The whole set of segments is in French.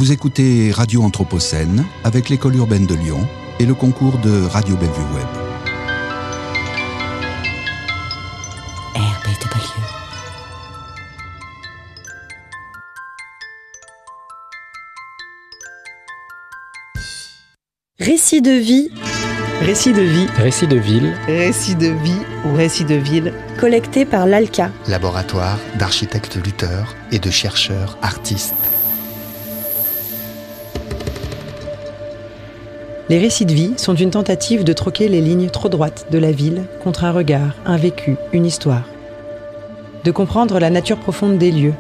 Vous écoutez Radio Anthropocène avec l'école urbaine de Lyon et le concours de Radio Bellevue Web. RB de Beaulieu. Récit de vie. Récit de vie. Récit de ville. Récit de vie ou récit de ville. Collecté par l'ALCA. Laboratoire d'architectes lutteurs et de chercheurs artistes. Les récits de vie sont une tentative de troquer les lignes trop droites de la ville contre un regard, un vécu, une histoire. De comprendre la nature profonde des lieux.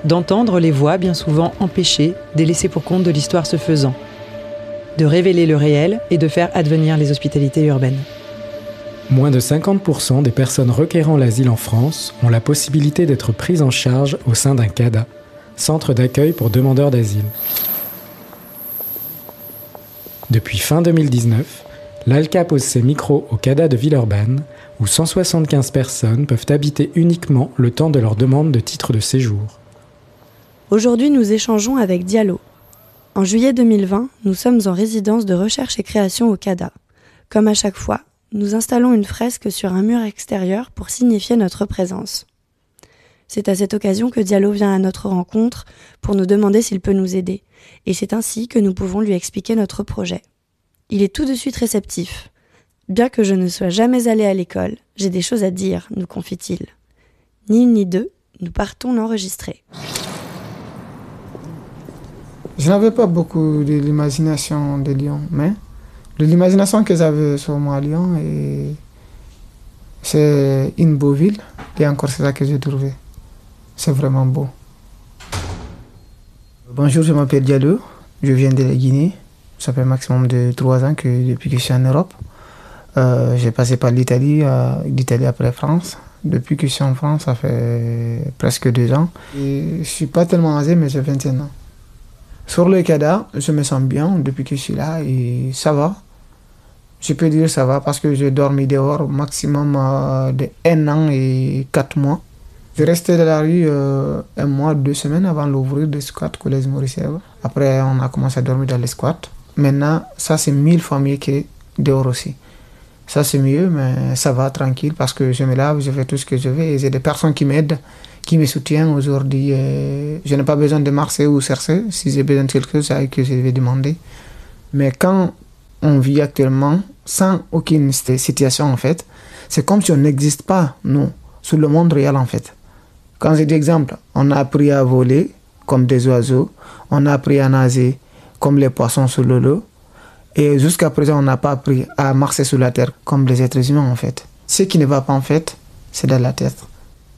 D'entendre les voix bien souvent empêchées, délaissées pour compte de l'histoire se faisant. De révéler le réel et de faire advenir les hospitalités urbaines. Moins de 50% des personnes requérant l'asile en France ont la possibilité d'être prises en charge au sein d'un CADA, Centre d'accueil pour demandeurs d'asile. Depuis fin 2019, l'ALCA pose ses micros au CADA de Villeurbanne, où 175 personnes peuvent habiter uniquement le temps de leur demande de titre de séjour. Aujourd'hui, nous échangeons avec Diallo. En juillet 2020, nous sommes en résidence de recherche et création au CADA. Comme à chaque fois, nous installons une fresque sur un mur extérieur pour signifier notre présence. C'est à cette occasion que Diallo vient à notre rencontre pour nous demander s'il peut nous aider, et c'est ainsi que nous pouvons lui expliquer notre projet. Il est tout de suite réceptif. Bien que je ne sois jamais allé à l'école, j'ai des choses à dire, nous confie-t-il. Ni une ni deux, nous partons l'enregistrer. Je n'avais pas beaucoup de l'imagination de Lyon, mais de l'imagination que j'avais sur moi à Lyon, c'est une beau ville, et encore c'est ça que j'ai trouvé. C'est vraiment beau. Bonjour, je m'appelle Diallo, je viens de la Guinée. Ça fait maximum de 3 ans depuis que je suis en Europe. J'ai passé par l'Italie après France. Depuis que je suis en France, ça fait presque 2 ans. Et je ne suis pas tellement âgé, mais j'ai 21 ans. Sur le CADA, je me sens bien depuis que je suis là et ça va. Je peux dire ça va parce que j'ai dormi dehors maximum de 1 an et 4 mois. Je restais dans la rue 1 mois, 2 semaines avant l'ouvrir des squats Collège Maurice Evre. Après, on a commencé à dormir dans les squats. Maintenant, ça c'est 1000 fois mieux que dehors aussi. Ça c'est mieux, mais ça va tranquille parce que je me lave, je fais tout ce que je veux et j'ai des personnes qui m'aident, qui me soutiennent aujourd'hui. Je n'ai pas besoin de marcher ou chercher. Si j'ai besoin de quelque chose, c'est à eux que je vais demander. Mais quand on vit actuellement sans aucune situation en fait, c'est comme si on n'existe pas, nous, sur le monde réel en fait. Quand j'ai d'exemple, on a appris à voler comme des oiseaux, on a appris à nager comme les poissons sur l'eau, et jusqu'à présent on n'a pas appris à marcher sur la terre comme les êtres humains en fait. Ce qui ne va pas en fait, c'est dans la tête.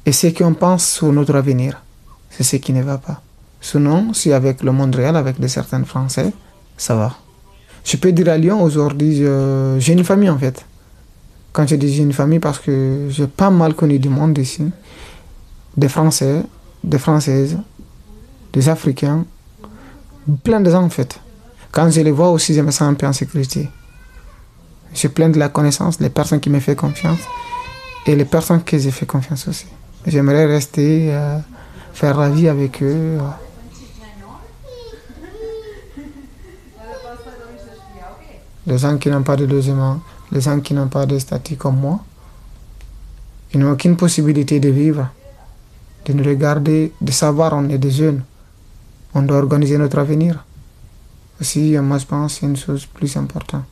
Et ce qu'on pense sur notre avenir, c'est ce qui ne va pas. Sinon, si avec le monde réel, avec certains Français, ça va. Je peux dire à Lyon, aujourd'hui, j'ai une famille en fait. Quand je dis j'ai une famille, parce que j'ai pas mal connu du monde ici. Des Français, des Françaises, des Africains, plein de gens en fait. Quand je les vois aussi, je me sens un peu en sécurité. J'ai plein de la connaissance, les personnes qui me font confiance et les personnes que j'ai fait confiance aussi. J'aimerais rester, faire la vie avec eux. Les gens qui n'ont pas de logement, les gens qui n'ont pas de statut comme moi, ils n'ont aucune possibilité de vivre, de nous regarder, de savoir on est des jeunes. On doit organiser notre avenir. Aussi, moi je pense que c'est une chose plus importante.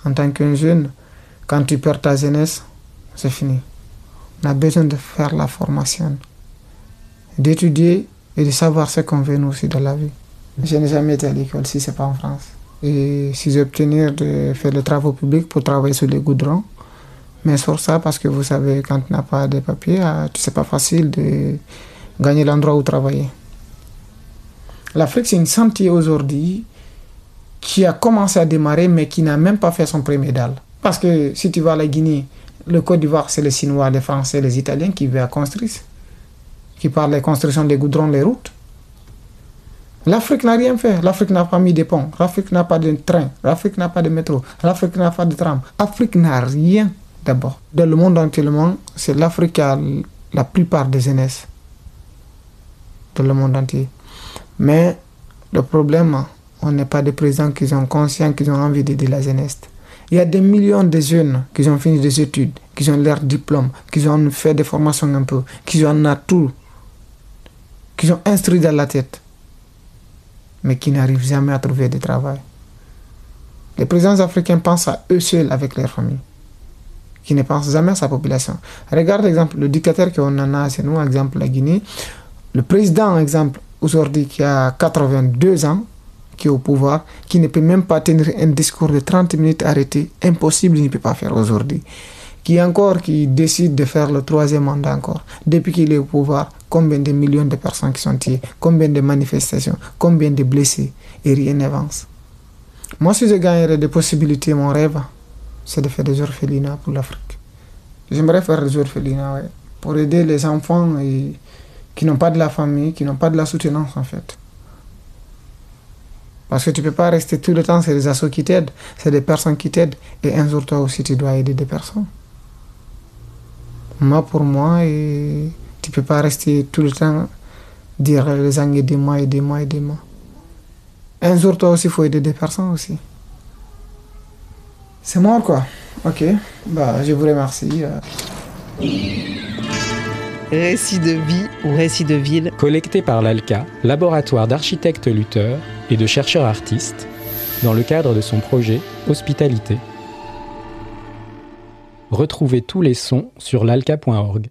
En tant qu'un jeune, quand tu perds ta jeunesse, c'est fini. On a besoin de faire la formation, d'étudier et de savoir ce qu'on veut nous aussi dans la vie. Je n'ai jamais été à l'école si ce n'est pas en France. Et si j'obtenir de faire les travaux publics pour travailler sur les goudrons, mais sur ça, parce que vous savez, quand tu n'as pas de papier, c'est pas facile de gagner l'endroit où travailler. L'Afrique, c'est une chantier aujourd'hui qui a commencé à démarrer, mais qui n'a même pas fait son premier dalle. Parce que si tu vas à la Guinée, le Côte d'Ivoire, c'est les Chinois, les Français, les Italiens qui veulent construire, qui parlent de la construction des goudrons, les routes. L'Afrique n'a rien fait. L'Afrique n'a pas mis de ponts. L'Afrique n'a pas de train. L'Afrique n'a pas de métro. L'Afrique n'a pas de tram. L'Afrique n'a rien d'abord. Dans le monde entièrement, c'est l'Afrique qui a la plupart des jeunesses. Dans le monde entier. Mais Le problème, on n'est pas des présidents qui sont conscients, qui ont envie d'aider la jeunesse. Il y a des millions de jeunes qui ont fini des études, qui ont leur diplôme, qui ont fait des formations un peu, qui ont tout, qui sont instruits dans la tête, mais qui n'arrivent jamais à trouver de travail. Les présidents africains pensent à eux seuls avec leur famille, qui ne pensent jamais à sa population. Regarde, exemple, le dictateur qu'on en a chez nous, exemple, la Guinée. Le président, exemple, aujourd'hui, qui a 82 ans, qui est au pouvoir, qui ne peut même pas tenir un discours de 30 minutes arrêté, impossible, il ne peut pas faire aujourd'hui. Qui décide de faire le 3e mandat encore. Depuis qu'il est au pouvoir, combien de millions de personnes qui sont tuées, combien de manifestations, combien de blessés, et rien n'avance. Moi, si je gagnerais des possibilités, mon rêve, c'est de faire des orphelinats pour l'Afrique. J'aimerais faire des orphelinats, ouais, pour aider les enfants qui n'ont pas de la famille, qui n'ont pas de la soutenance, en fait. Parce que tu ne peux pas rester tout le temps, c'est des assos qui t'aident, c'est des personnes qui t'aident, et un jour, toi aussi, tu dois aider des personnes. Moi, pour moi, tu ne peux pas rester tout le temps, dire les gens, aidez-moi, aidez-moi, aidez-moi. Un jour, toi aussi, il faut aider des personnes aussi. C'est mort, quoi. Ok, je vous remercie. Récits de vie ou récits de ville. Collecté par l'ALCA, laboratoire d'architectes lutteurs et de chercheurs artistes, dans le cadre de son projet Hospitalité. Retrouvez tous les sons sur lalca.org.